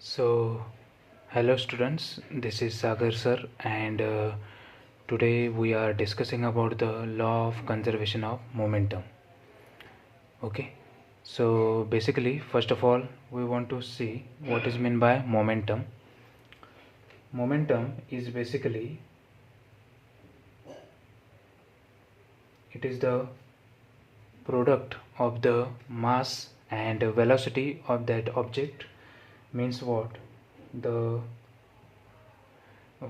So, hello students, this is Sagar sir, and today we are discussing about the law of conservation of momentum. Okay, so basically, first of all, we want to see what is meant by momentum. Momentum is basically it is the product of the mass and velocity of that object. Means what? The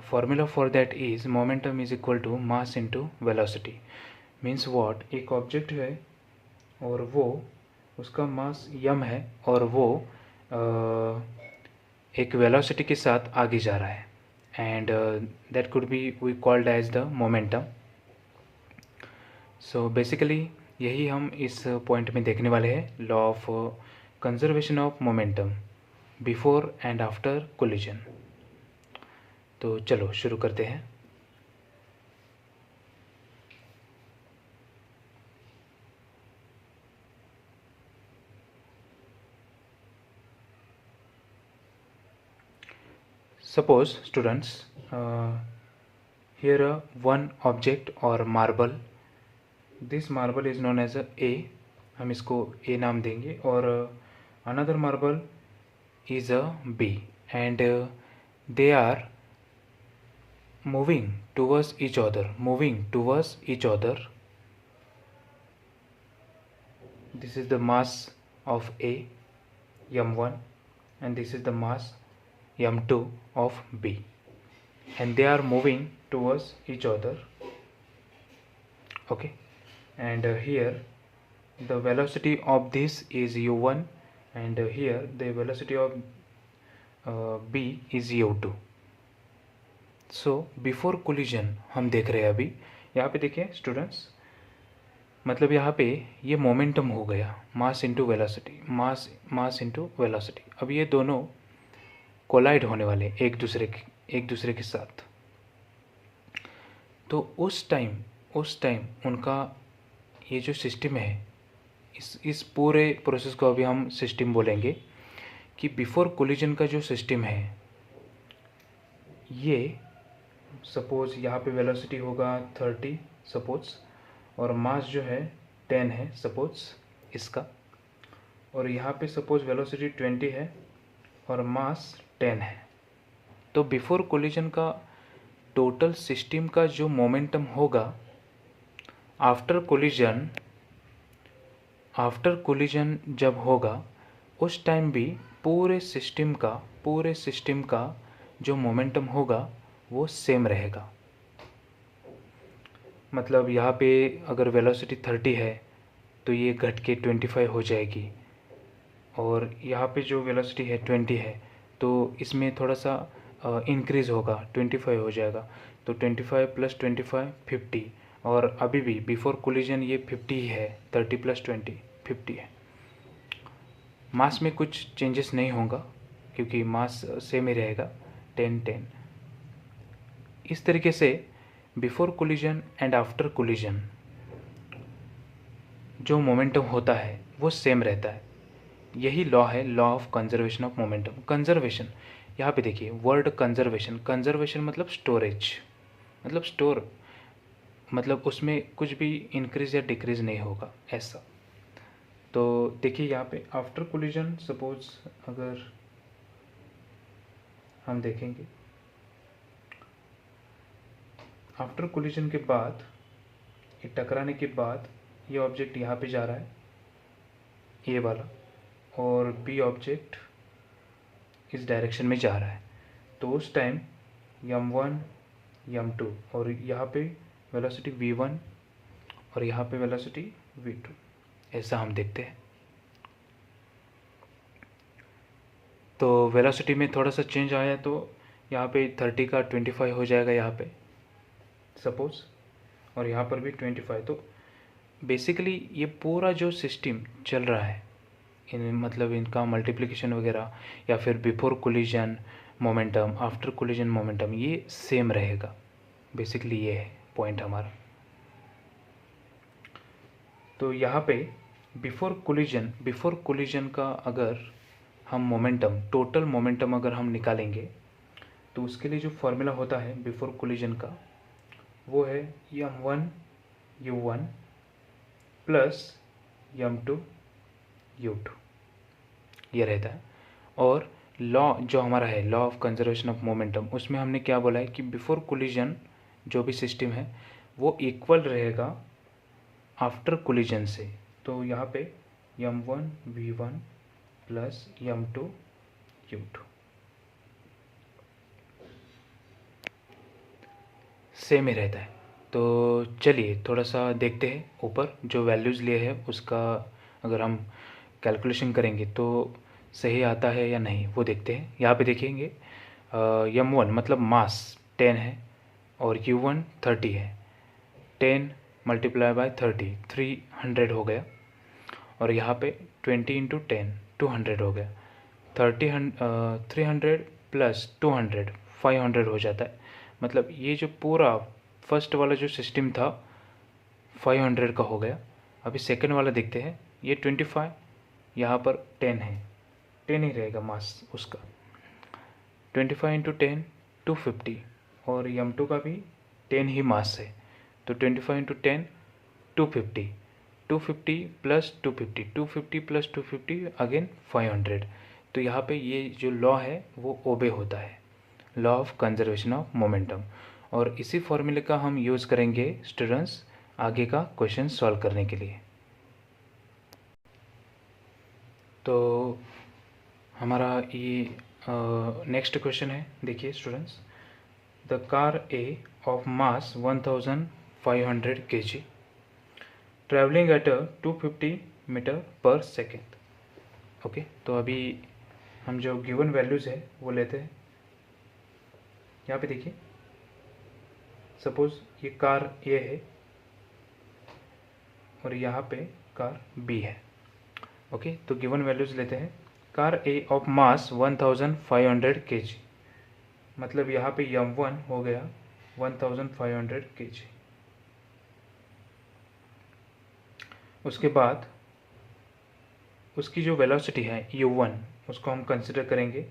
formula for that is momentum is equal to mass into velocity. Means what एक object है और वो उसका मास यम है और वो एक velocity के साथ आगे जा रहा है and that could be we called as the momentum. So basically यही हम इस पॉइंट में देखने वाले हैं, law of conservation of momentum before and after collision. तो चलो शुरू करते हैं. Suppose students, here one object or marble, this marble is known as A, हम इसको A नाम देंगे, और another marble is a B and they are moving towards each other. This is the mass of A, m1, and this is the mass m2 of B, and they are moving towards each other. Okay, and here the velocity of this is u1 and here the velocity of B is u2. So before collision हम देख रहे हैं अभी यहाँ पे देखिए students, मतलब यहाँ पे ये मोमेंटम हो गया mass into velocity, mass into velocity. अब ये दोनों कोलाइड होने वाले एक दूसरे के साथ. तो उस टाइम उनका ये जो सिस्टम है, इस पूरे प्रोसेस को अभी हम सिस्टम बोलेंगे कि बिफोर कोलिजन का जो सिस्टम है, ये सपोज यहाँ पे वेलोसिटी होगा 30 सपोज, और मास जो है 10 है सपोज इसका, और यहाँ पे सपोज वेलोसिटी 20 है और मास 10 है. तो बिफोर कोलिजन का टोटल सिस्टम का जो मोमेंटम होगा, आफ्टर कोलिजन जब होगा उस टाइम भी पूरे सिस्टम का जो मोमेंटम होगा वो सेम रहेगा. मतलब यहाँ पे अगर वेलोसिटी 30 है तो ये घट के 25 हो जाएगी, और यहाँ पे जो वेलोसिटी है 20 है तो इसमें थोड़ा सा इंक्रीज़ होगा, 25 हो जाएगा. तो 25 प्लस 25 50, और अभी भी बिफोर कोलिजन ये 50 ही है, 30 प्लस 20 50 है. मास में कुछ चेंजेस नहीं होगा क्योंकि मास सेम ही रहेगा 10-10. इस तरीके से before collision and after collision जो मोमेंटम होता है वो सेम रहता है. यही लॉ है, law of conservation of momentum. Conservation यहाँ पे देखिए वर्ड कंजर्वेशन मतलब स्टोरेज, मतलब स्टोर, मतलब उसमें कुछ भी इंक्रीज या डिक्रीज नहीं होगा ऐसा. तो देखिए यहाँ पे आफ्टर कोलिजन सपोज अगर हम देखेंगे, आफ्टर कोलिजन के बाद ये टकराने के बाद ये ऑब्जेक्ट यहाँ पे जा रहा है, ये वाला, और बी ऑब्जेक्ट इस डायरेक्शन में जा रहा है. तो उस टाइम m1 m2 और यहाँ पे वेलोसिटी v1 और यहाँ पे वेलोसिटी v2, ऐसा हम देखते हैं. तो वेलोसिटी में थोड़ा सा चेंज आया तो यहाँ पे 30 का 25 हो जाएगा यहाँ पे सपोज, और यहाँ पर भी 25. तो बेसिकली ये पूरा जो सिस्टम चल रहा है, मतलब इनका मल्टीप्लिकेशन वगैरह या फिर before collision momentum, after collision momentum, ये सेम रहेगा. बेसिकली ये है पॉइंट हमारा. तो यहाँ पे बिफोर कोलिजन का अगर हम मोमेंटम, टोटल मोमेंटम अगर हम निकालेंगे तो उसके लिए जो फॉर्मूला होता है बिफोर कोलिजन का, वो है m1u1 प्लस m2u2, ये रहता है। और लॉ जो हमारा है, law of conservation of momentum, उसमें हमने क्या बोला है कि बिफोर कोलिजन जो भी सिस्टम है वो इक्वल रहेगा आफ्टर कोलिजन से। तो यहाँ पे m1v1 प्लस m2u2 सेम ही रहता है। तो चलिए थोड़ा सा देखते हैं ऊपर जो वैल्यूज़ लिए हैं उसका, अगर हम कैलकुलेशन करेंगे तो सही आता है या नहीं वो देखते हैं। यहाँ पे देखेंगे m1 मतलब मास 10 है और u1 30 है। 10 मल्टीप्लाई बाय 30 300 हो गया, और यहाँ पे 20 इंटू 10 200 हो गया। 300 प्लस 200 500 हो जाता है। मतलब ये जो पूरा फर्स्ट वाला जो सिस्टम था 500 का हो गया। अभी सेकंड वाला देखते हैं, ये 25, यहाँ पर 10 है, 10 ही रहेगा मास उसका। 25 इंटू 10 250, और m2 का भी 10 ही मास है, तो 25 इंटू 10 250, 250 प्लस 250, 250 प्लस 250 अगेन 500। तो यहाँ पे ये जो लॉ है वो ओबे होता है, law of conservation of momentum. और इसी फॉर्मूले का हम यूज़ करेंगे स्टूडेंट्स आगे का क्वेश्चन सॉल्व करने के लिए। तो हमारा ये नेक्स्ट क्वेश्चन है, देखिए students, the car A of mass 1500 kg travelling at 250 metre per second. Okay, तो अभी हम जो गिवन वैल्यूज़ है वो लेते हैं। यहाँ पे देखिए, सपोज़ ये कार ए है और यहाँ पे कार बी है। ओके, तो गिवन वैल्यूज़ लेते हैं। Car A of mass 1500 kg, मतलब यहाँ पे m1 हो गया 1500 kg। उसके बाद उसकी जो वेलोसिटी है u1, उसको हम कंसिडर करेंगे,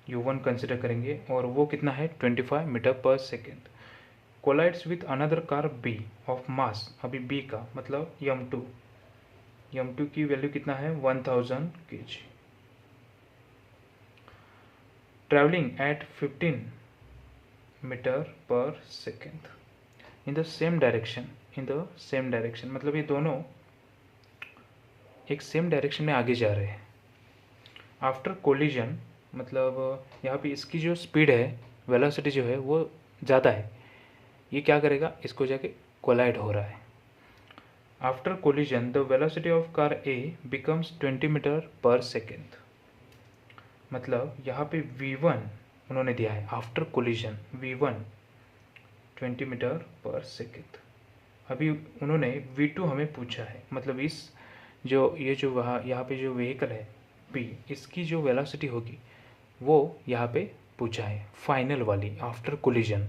u1 कंसिडर करेंगे, और वो कितना है 25 metre per second. Collides with another car b of mass, अभी b का मतलब m2 की वैल्यू कितना है 1000 kg, travelling eight 15 metre per second in the same direction, मतलब ये दोनों एक सेम डायरेक्शन में आगे जा रहे हैं। आफ्टर कोलिजन, मतलब यहाँ पे इसकी जो स्पीड है, वेलोसिटी जो है वो ज़्यादा है, ये क्या करेगा, इसको जाके कोलाइड हो रहा है। After collision the velocity of car A becomes 20 metre per second, मतलब यहाँ पे v1 उन्होंने दिया है, after collision v1 20 metre per second. अभी उन्होंने v2 हमें पूछा है, मतलब इस जो ये जो वहाँ यहाँ पे जो व्हीकल है p, इसकी जो वेलोसिटी होगी वो यहाँ पे पूछा है, फाइनल वाली आफ्टर कोलिजन।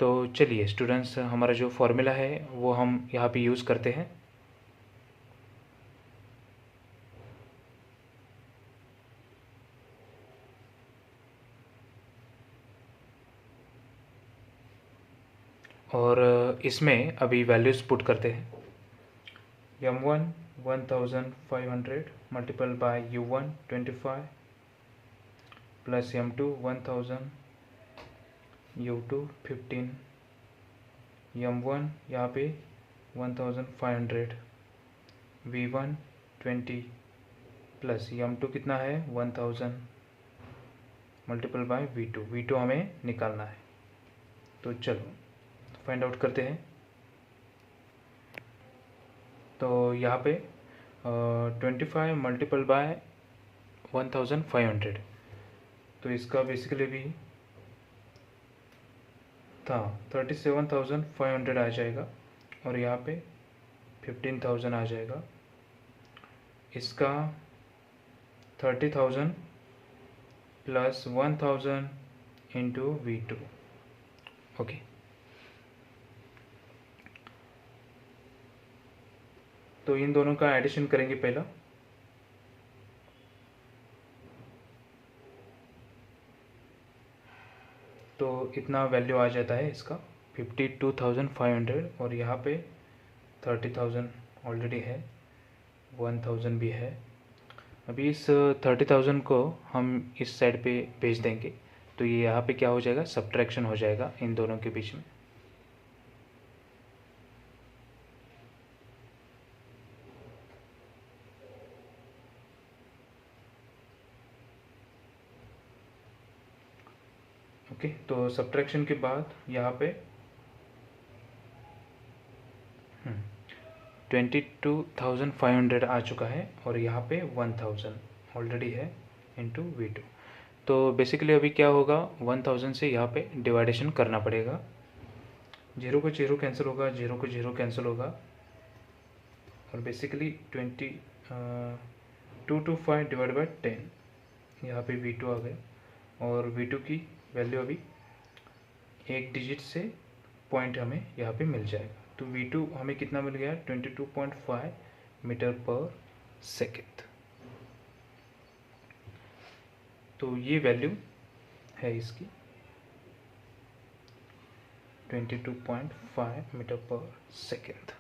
तो चलिए स्टूडेंट्स, हमारा जो फॉर्मूला है वो हम यहाँ पे यूज़ करते हैं। और इसमें अभी वैल्यूज़ पुट करते हैं। m1 1500 multiple bye u1 25 plus m2 1000, u2 15, m1 यहाँ पे 1500, v1 20 प्लस m2 कितना है 1000 मल्टीपल बाय v2 हमें निकालना है। तो चलो फाइंड आउट करते हैं। तो यहाँ पे 25 मल्टीपल बाय 1500, तो इसका बेसिकली भी था 37,500 आ जाएगा, और यहाँ पे 15,000 आ जाएगा। इसका 30,000 प्लस 1,000 इंटू v2। ओके, तो इन दोनों का एडिशन करेंगे पहला। तो इतना वैल्यू आ जाता है इसका 52,500, और यहाँ पे 30,000 ऑलरेडी है, 1,000 भी है। अभी इस 30,000 को हम इस साइड पे भेज देंगे, तो ये यहाँ पे क्या हो जाएगा, सब्ट्रैक्शन हो जाएगा इन दोनों के बीच में। ओके, तो सब्ट्रैक्शन के बाद यहाँ पे 22,500 आ चुका है, और यहाँ पे 1,000 ऑलरेडी है इंटू V2। तो बेसिकली अभी क्या होगा, 1,000 से यहाँ पे डिवाइडेशन करना पड़ेगा। 0 को 0 कैंसिल होगा, 0 को 0 कैंसिल होगा, और बेसिकली 225 डिवाइड बाई 10, यहाँ पे V2 आ गए, और V2 की वैल्यू अभी एक डिजिट से पॉइंट हमें यहाँ पे मिल जाएगा। तो V2 हमें कितना मिल गया, 22.5 मीटर पर सेकेंड। तो ये वैल्यू है इसकी 22.5 मीटर पर सेकेंड।